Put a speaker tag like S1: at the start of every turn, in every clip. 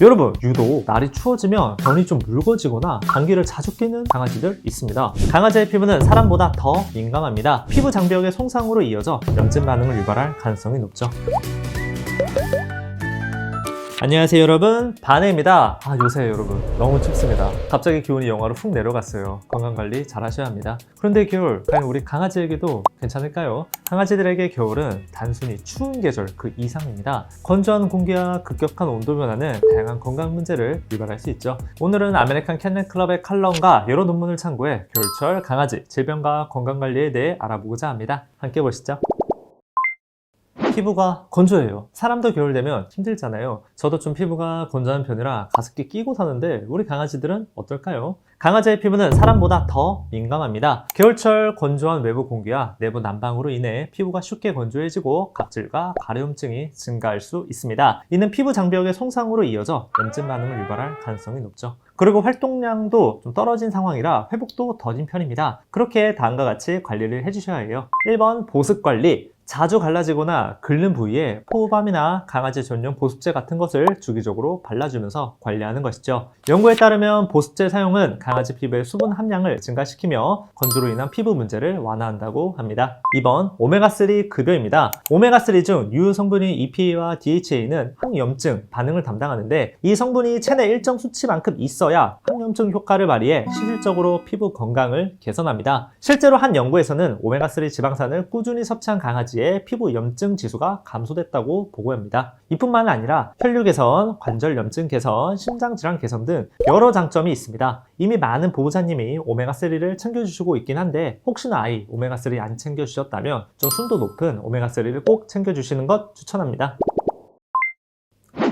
S1: 여러분, 유독 날이 추워지면 변이 좀 묽어지거나 감기를 자주 뀌는 강아지들 있습니다. 강아지의 피부는 사람보다 더 민감합니다. 피부 장벽의 손상으로 이어져 염증 반응을 유발할 가능성이 높죠. 안녕하세요 여러분, 바네입니다. 요새 여러분 너무 춥습니다. 갑자기 기온이 영하로 훅 내려갔어요. 건강관리 잘 하셔야 합니다. 그런데 겨울, 과연 우리 강아지에게도 괜찮을까요? 강아지들에게 겨울은 단순히 추운 계절 그 이상입니다. 건조한 공기와 급격한 온도 변화는 다양한 건강 문제를 유발할 수 있죠. 오늘은 아메리칸 캣넷 클럽의 칼럼과 여러 논문을 참고해 겨울철 강아지 질병과 건강관리에 대해 알아보고자 합니다. 함께 보시죠. 피부가 건조해요. 사람도 겨울 되면 힘들잖아요. 저도 좀 피부가 건조한 편이라 가습기 끼고 사는데 우리 강아지들은 어떨까요? 강아지의 피부는 사람보다 더 민감합니다. 겨울철 건조한 외부 공기와 내부 난방으로 인해 피부가 쉽게 건조해지고 각질과 가려움증이 증가할 수 있습니다. 이는 피부 장벽의 손상으로 이어져 염증 반응을 유발할 가능성이 높죠. 그리고 활동량도 좀 떨어진 상황이라 회복도 더딘 편입니다. 그렇게 다음과 같이 관리를 해주셔야 해요. 1번 보습 관리. 자주 갈라지거나 긁는 부위에 포밤이나 강아지 전용 보습제 같은 것을 주기적으로 발라주면서 관리하는 것이죠. 연구에 따르면 보습제 사용은 강아지 피부의 수분 함량을 증가시키며 건조로 인한 피부 문제를 완화한다고 합니다. 2번 오메가3 급여입니다. 오메가3 중 유효 성분인 EPA와 DHA는 항염증 반응을 담당하는데 이 성분이 체내 일정 수치만큼 있어야 항염증 효과를 발휘해 실질적으로 피부 건강을 개선합니다. 실제로 한 연구에서는 오메가3 지방산을 꾸준히 섭취한 강아지의 피부 염증 지수가 감소됐다고 보고합니다. 이뿐만 아니라 혈류 개선, 관절 염증 개선, 심장 질환 개선 등 여러 장점이 있습니다. 이미 많은 보호자님이 오메가3를 챙겨주시고 있긴 한데 혹시나 아이 오메가3 안 챙겨주셨다면 좀 순도 높은 오메가3를 꼭 챙겨주시는 것 추천합니다.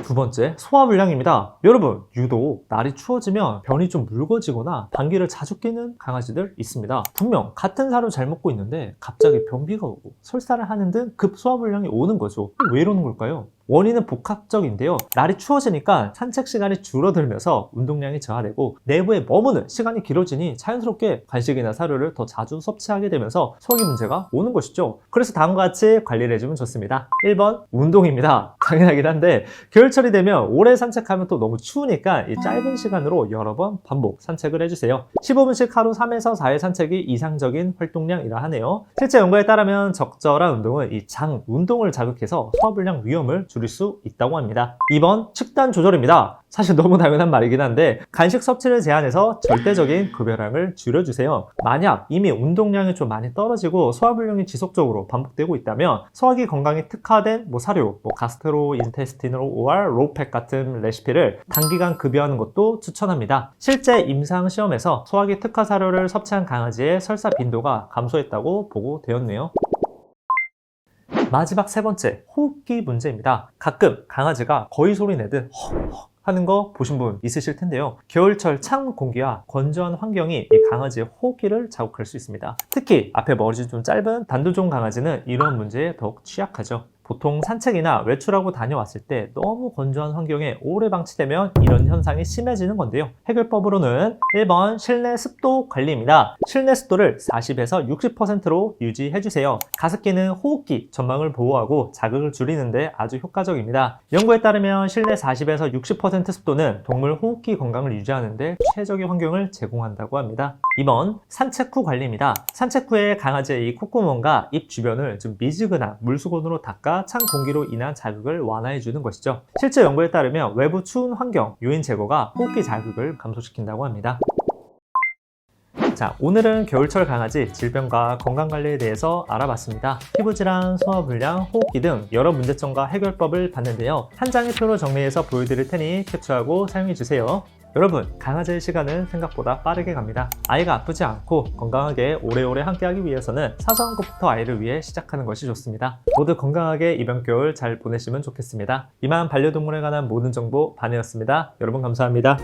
S1: 두 번째, 소화불량입니다. 여러분, 유독 날이 추워지면 변이 좀 묽어지거나 감기를 자주 뀌는 강아지들 있습니다. 분명 같은 사료 잘 먹고 있는데 갑자기 변비가 오고 설사를 하는 등 급 소화불량이 오는 거죠. 왜 이러는 걸까요? 원인은 복합적인데요. 날이 추워지니까 산책 시간이 줄어들면서 운동량이 저하되고 내부에 머무는 시간이 길어지니 자연스럽게 간식이나 사료를 더 자주 섭취하게 되면서 소화기 문제가 오는 것이죠. 그래서 다음과 같이 관리를 해주면 좋습니다. 1번 운동입니다. 당연하긴 한데 겨울철이 되면 오래 산책하면 또 너무 추우니까 이 짧은 시간으로 여러 번 반복 산책을 해주세요. 15분씩 하루 3에서 4회 산책이 이상적인 활동량이라 하네요. 실제 연구에 따르면 적절한 운동은 이 장 운동을 자극해서 소화불량 위험을 줄일 수 있다고 합니다. 2번 식단 조절입니다. 사실 너무 당연한 말이긴 한데 간식 섭취를 제한해서 절대적인 급여량을 줄여주세요. 만약 이미 운동량이 좀 많이 떨어지고 소화불량이 지속적으로 반복되고 있다면 소화기 건강에 특화된 사료, 가스트로인테스티널 OR 로우팩 같은 레시피를 단기간 급여하는 것도 추천합니다. 실제 임상 시험에서 소화기 특화 사료를 섭취한 강아지의 설사 빈도가 감소했다고 보고되었네요. 마지막 세 번째, 호흡기 문제입니다. 가끔 강아지가 거위 소리 내듯 헉헉 하는 거 보신 분 있으실 텐데요. 겨울철 찬 공기와 건조한 환경이 이 강아지의 호흡기를 자극할 수 있습니다. 특히 앞에 머리 좀 짧은 단두종 강아지는 이런 문제에 더욱 취약하죠. 보통 산책이나 외출하고 다녀왔을 때 너무 건조한 환경에 오래 방치되면 이런 현상이 심해지는 건데요. 해결법으로는 1번 실내 습도 관리입니다. 실내 습도를 40에서 60%로 유지해주세요. 가습기는 호흡기 전망을 보호하고 자극을 줄이는데 아주 효과적입니다. 연구에 따르면 실내 40에서 60% 습도는 동물 호흡기 건강을 유지하는데 최적의 환경을 제공한다고 합니다. 2번 산책 후 관리입니다. 산책 후에 강아지의 이 콧구멍과 입 주변을 좀 미지근한 물수건으로 닦아 찬 공기로 인한 자극을 완화해 주는 것이죠. 실제 연구에 따르면 외부 추운 환경, 요인 제거가 호흡기 자극을 감소시킨다고 합니다. 자, 오늘은 겨울철 강아지 질병과 건강관리에 대해서 알아봤습니다. 피부질환, 소화불량, 호흡기 등 여러 문제점과 해결법을 봤는데요. 한 장의 표로 정리해서 보여드릴 테니 캡처하고 사용해주세요. 여러분, 강아지의 시간은 생각보다 빠르게 갑니다. 아이가 아프지 않고 건강하게 오래오래 함께하기 위해서는 사소한 것부터 아이를 위해 시작하는 것이 좋습니다. 모두 건강하게 이번 겨울 잘 보내시면 좋겠습니다. 이만 반려동물에 관한 모든 정보 바네였습니다. 여러분 감사합니다.